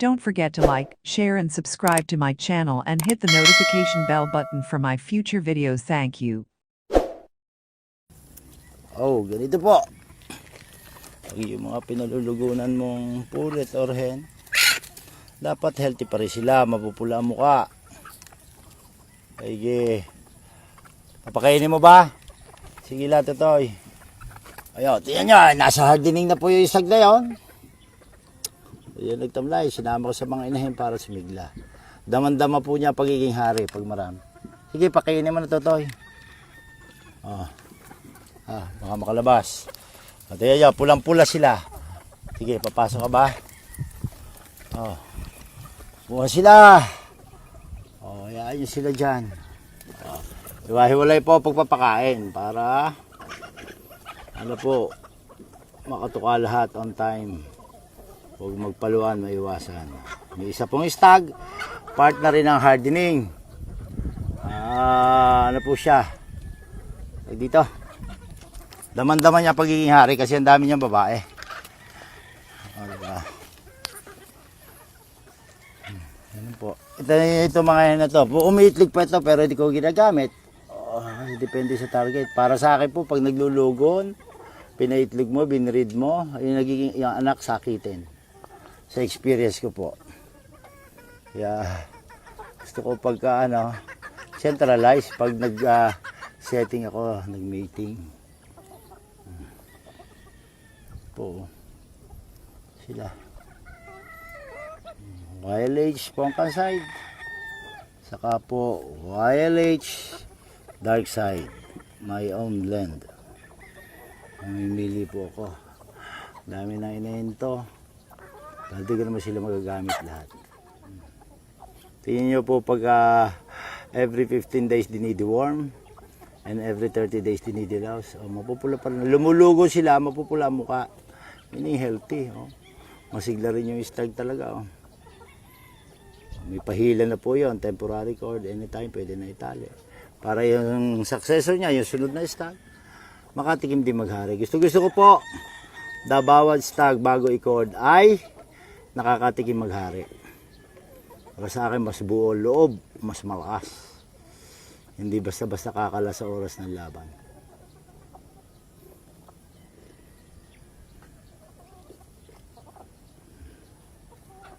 Don't forget to like, share and subscribe to my channel and hit the notification bell button for my future videos. Thank you. Oh, ganito po. Yung mga pinalulugunan mong pullet or hen, dapat healthy pa rin sila, mapupula ang muka. Sige. Papakainin mo ba? Sige lang, Totoy. Ayun, tingnan nyo, nasa hardening na po yung isag na yun. Ayun, nagtamlay, sinama ko sa mga inahin para sumigla. Daman-dama po niya pagiging hari pag marami. Sige, pakainin mo na, Totoy. Baka makalabas. At ayan, pulang-pula sila. Sige, papasok ka ba? Buha sila. Ayan yung sila dyan. Hiwa-hiwalay po pagpapakain para ano po, makatuka lahat on time. Huwag magpaluan, maiwasan. May isa pong stag, part na rin ng hardening. Ano po siya? Dito. Daman-daman niya pagiging hari kasi ang dami niyang babae. Diba? Ano po? Ito mga yan na to. Umiitlig pa ito pero hindi ko ginagamit. Depende sa target. Para sa akin po, pag naglulugon, pinaitlig mo, binread mo, yung nagiging yung anak sakitin. Sa experience ko po. Kaya gusto ko pagka centralize pag nag-setting ako, nag-mating. Po sila. YLH Pongkan side. Saka po YLH dark side. My own blend. Mamimili po ako. Dami na inahin to. Dahil di ko naman sila magagamit lahat. Tingnan nyo po pag every 15 days dinideworm and every 30 days dinidilaws. Mapupula pa rin. Lumulugo sila, mapupula ang mukha. Meaning healthy. Masigla rin yung stag talaga. May pahila na po yon, temporary cord, anytime pwede na itali. Para yung successor niya, yung sunod na stag, makatikim din maghari. Gusto ko po, bawat stag bago i-cord ay nakakatikim maghari. Para sa akin, mas buo loob, mas malakas. Hindi basta-basta kakala sa oras ng laban.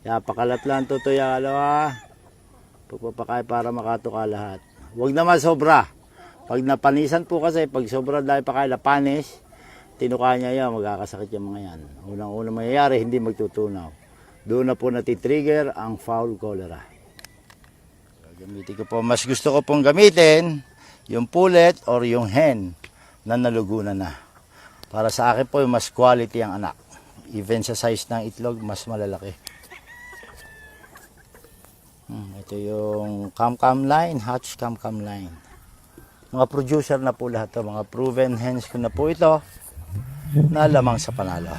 Kaya pakalat lang to yung pagpapakain para makatuka lahat. Huwag naman sobra. Pag napanisan po kasi, pag sobra dahil pakain na panis, tinuka niya yan, magkakasakit yung mga yan. Unang-unang mayayari, hindi magtutunaw. Doon na po natitrigger ang foul cholera. Gamitin ko po, mas gusto ko pong gamitin yung pullet or yung hen na nalugunan na. Para sa akin po, mas quality ang anak. Even sa size ng itlog, mas malalaki. Ito yung cam-cam line, hatch cam-cam line. Mga producer na po lahat to, mga proven hens ko na po ito na lamang sa panalo.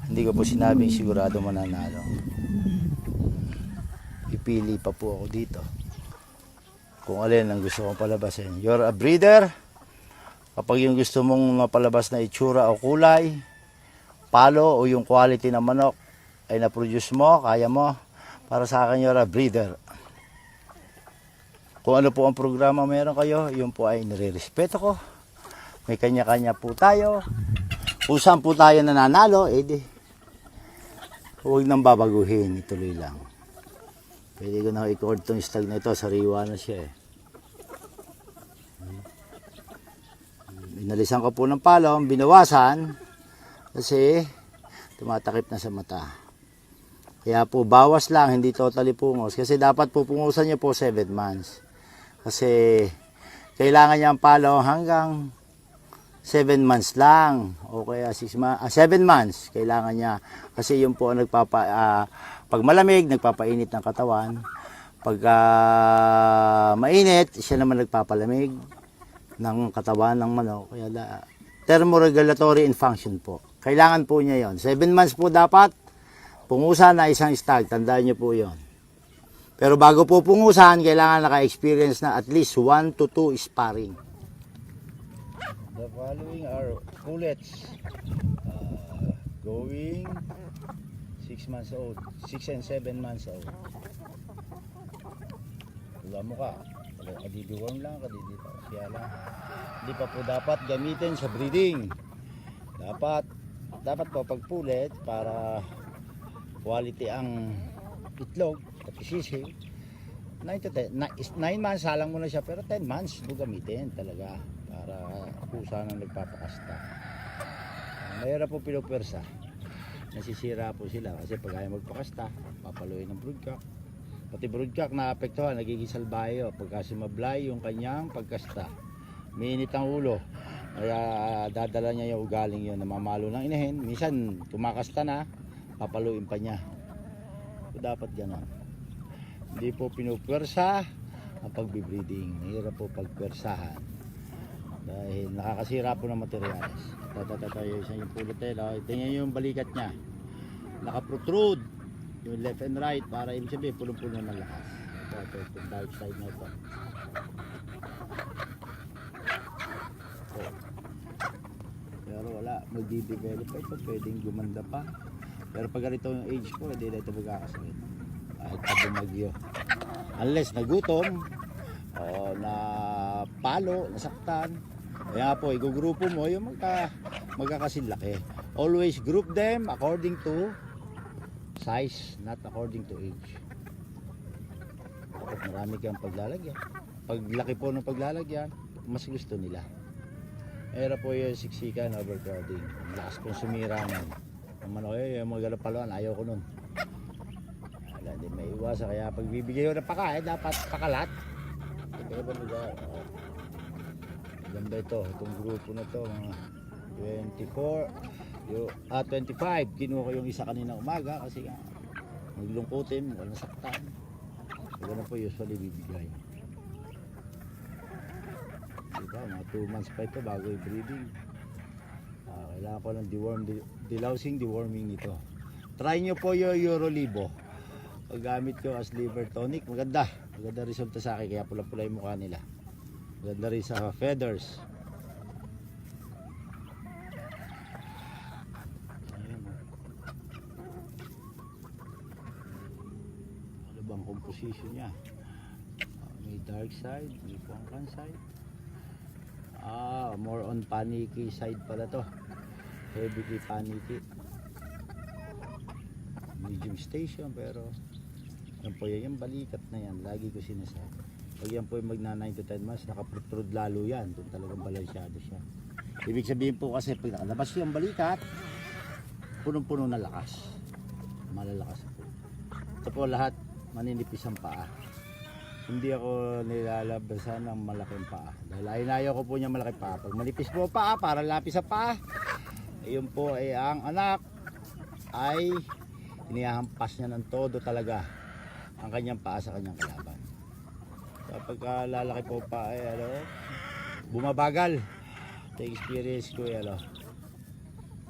Hindi ko po sinabing sigurado mananalo. Ipili pa po ako dito kung alin ang gusto kong palabasin. You're a breeder. Kapag yung gusto mong mapalabas na itsura o kulay, palo o yung quality ng manok ay na-produce mo, kaya mo, para sa akin you're a breeder. Kung ano po ang programa meron kayo, yun po ay nire-respeto ko. May kanya-kanya po tayo. Kung saan po tayo nananalo, edi huwag nang babaguhin, ituloy lang. Pwede ko na i-cord itong stag na ito, sariwa na siya eh. Inalisan ko po ng palong, binawasan, kasi tumatakip na sa mata. Kaya po, bawas lang, hindi totally pungos. Kasi dapat po pungusan niyo po 7 months. Kasi kailangan niya ang palong hanggang 7 months lang o kaya 7 months kailangan niya kasi yun po ang pag malamig nagpapainit ng katawan, pag mainit siya naman nagpapalamig ng katawan ng manok. Kaya thermoregulatory in function po, kailangan po niya yon. 7 months po dapat pungusan na isang stag, tandaan niyo po yon. Pero bago po pungusan, kailangan naka-experience na at least 1 to 2 sparring. The following are pullets going 6 6 months old, 6 and 7 months old. Wala mo ka. Kadidiworm lang, kadidito. Kaya lang. Hindi pa po dapat gamitin sa breeding. Dapat po pagpulit para quality ang itlog at isisi. 9 to 10, 9 months salang mo na siya, pero 10 months mo gamitin talaga para pusa nang nagpapakasta. Mahirap po pinupwersa. Nasisira po sila kasi pag ayaw magpakasta, papaluin ng broodcock. Pati broodcock na apektuhan, nagiging salbayo pagka sumablay yung kanyang pagkasta. Mainit ang ulo, kaya dadala niya yung ugaling yun, namamalo ng inahin. Minsan tumakasta na, papaluin pa niya. So, dapat gano'n. Hindi po pinupwersa ang pagbibreeding. Mahirap po pagpwersahan dahil nakakasira po ng materyales. Tatatayo siya yung pulot nila. Tingnan yung balikat niya, nakaprotrude yung left and right, para ibig sabihin pulong-pulo ng lakas. Ito yung dark side na ito. Pero wala, magdi-develop pa ito, pwedeng gumanda pa. Pero pag ganito yung age ko, hindi na ito magkakasakit kahit pa bumagyo, unless nagutom o na palo, nasaktan. Kaya po, igugrupo mo yung magkakasinlaki. Always group them according to size, not according to age. Kapag marami kang paglalagyan, paglaki po ng paglalagyan, mas gusto nila. Era po yung siksikan, overcrowding. Lakas pong sumira nun. Naman ako yung mga galapaluan, ayaw ko nun. Wala, hindi may iwasan. Kaya pag bibigay ko ng pakain, dapat pakalat. Kaya ba lugar? Ganda ito, itong grupo na to, mga 25. Kinuha ko yung isa kanina umaga kasi naglungkutin, walang saktan. Ganun po usually bibigay. Diba, mga 2 months pa ito bago i-breeding. Kailangan ko ng delousing, deworming ito. Try nyo po yung Eurolibo. Paggamit ko as liver tonic, maganda resulta sa akin, kaya pula-pula yung mukha nila. Maganda rin sa feathers. Ano bang composition niya? May dark side, may pangkan side. More on panicky side pala to. Heavy key panicky. Medium station, pero yan po yung balikat na yan. Lagi ko sinasabi. Pag yan po yung magna 9 to 10 months, nakaprotrude lalo yan. Doon talagang balansyado siya. Ibig sabihin po kasi pag nakalabas yung balikat, punong-puno na lakas. Malalakas po. Ito po lahat maninipis ang paa. Hindi ako nilalabasan ng malaking paa. Dahil ayaw ko po niya malaking paa. Pag manipis po paa, para lapis sa paa, ayun po ay ang anak ay inihahampas niya ng todo talaga ang kanyang paa sa kanyang kalaban. Kapag lalaki po pa ay bumabagal. Ito experience ko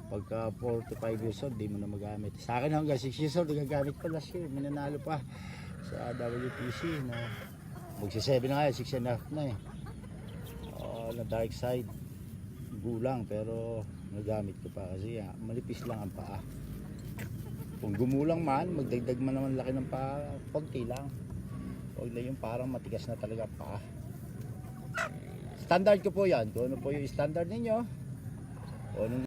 pagka 4 to 5 years old, di mo na magamit. Sa akin hanggang 6 years old, gagamit pa last year. Minanalo pa sa WPC na magsi-7 na nga, 6 and a half na eh. Na dark side, gulang, pero nagamit ko pa kasi malipis lang ang paa. Kung gumulang man, magdagdag man naman laki ng paa, konti lang. Huwag na yung parang matigas na talaga paa. Standard ko po yan. Kung ano po yung standard ninyo, o anong